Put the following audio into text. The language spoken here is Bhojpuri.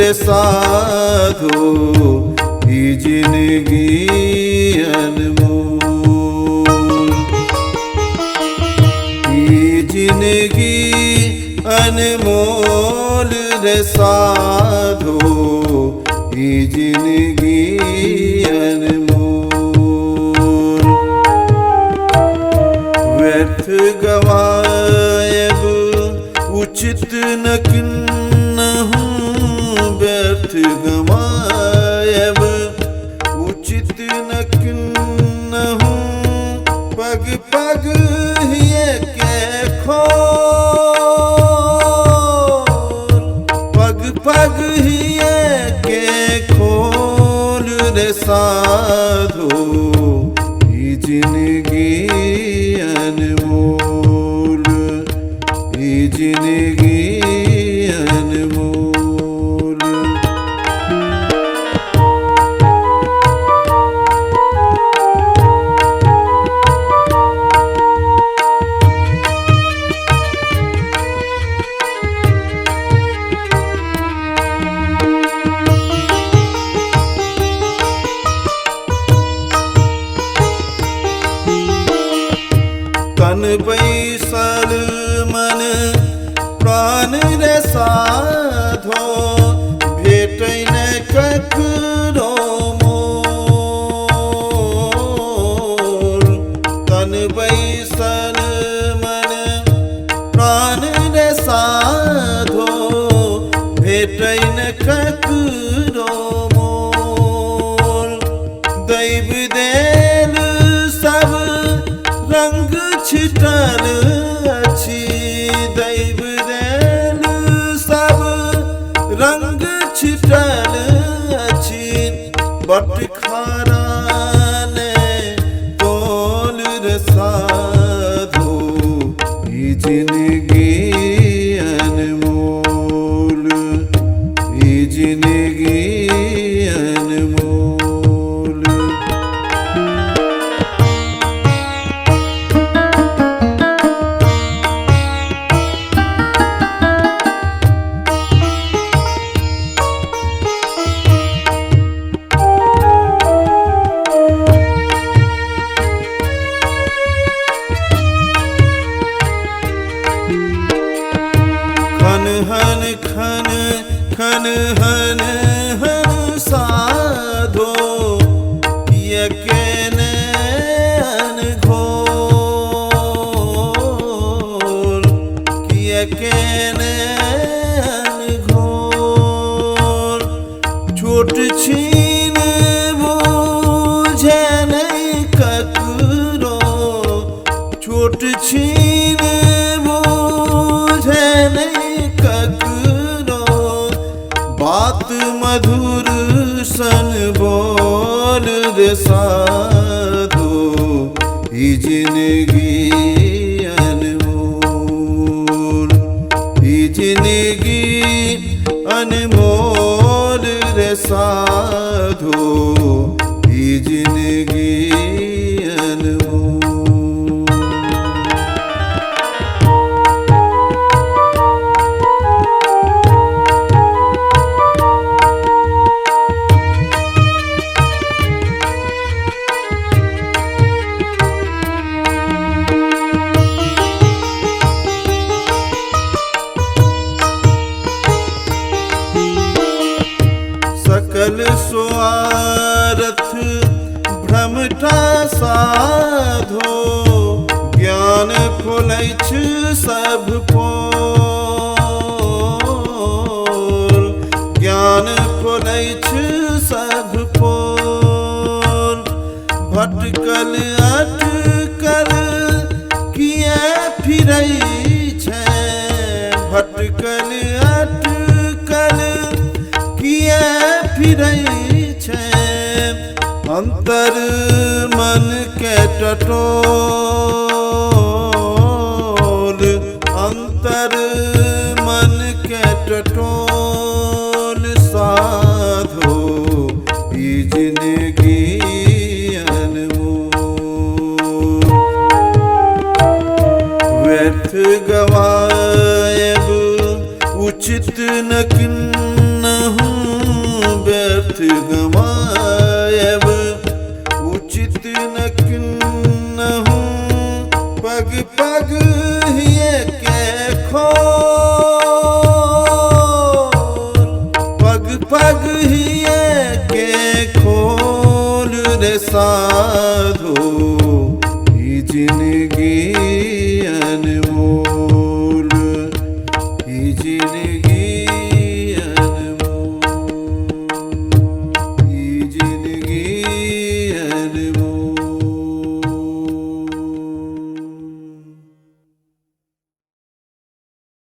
रे साधो ई जिंदगी अनमोल, ई जिंदगी अनमोल रे साधो ई जिंदगी अनमोल। व्यर्थ गवायब उचित न किन्नहु, व्यर्थ गवायब उचित न किन्नहु, पग पग हिये के खोल, पग पग हिये के खोल रे साधो ई जिंदगी अनमोल, ई जिंदगी अनमोल। तन बैसल मन प्राण रे साधो, भेटै न ककरो मोल। तन बैसल मन प्राण रे साधो, भेटै न ककरो मोल। दैव देल सब रंग छिटल अछि, दैव देल सब रंग छिटल अछि, बटखारा ने तोल रे साधो ई जिंदगी अनमोल, ई जिंदगी अनमोल। हन खन खन हन हन साधो यकेने अनघोल, यकेने अनघोल। छोट छीन बूझे नहीं ककरो, छोट छीन बूझे नहीं ककरो, बात मधुर सन बोल रे साधो ई जिंदगी अनमोल, ई जिंदगी अनमोल रे साधो ई जिंदगी अनमोल। सकल स्वार्थ भ्रमटा साधो, ज्ञान खोलैछ सब पोल, ज्ञान खोलैछ सब पोल। भटकल अटकल किए फिरै छै, भटकल अटकल किए फिरै छै, अंतर मन के टटोल, अंतर मन के टटोल साधो ई जिंदगी अनमोल। व्यर्थ गवायब उचित न किन्नहु, व्यर्थ गवायब उचित न किन्नहु पग पग हिये के खोल पग पग हिये के खोल रे सा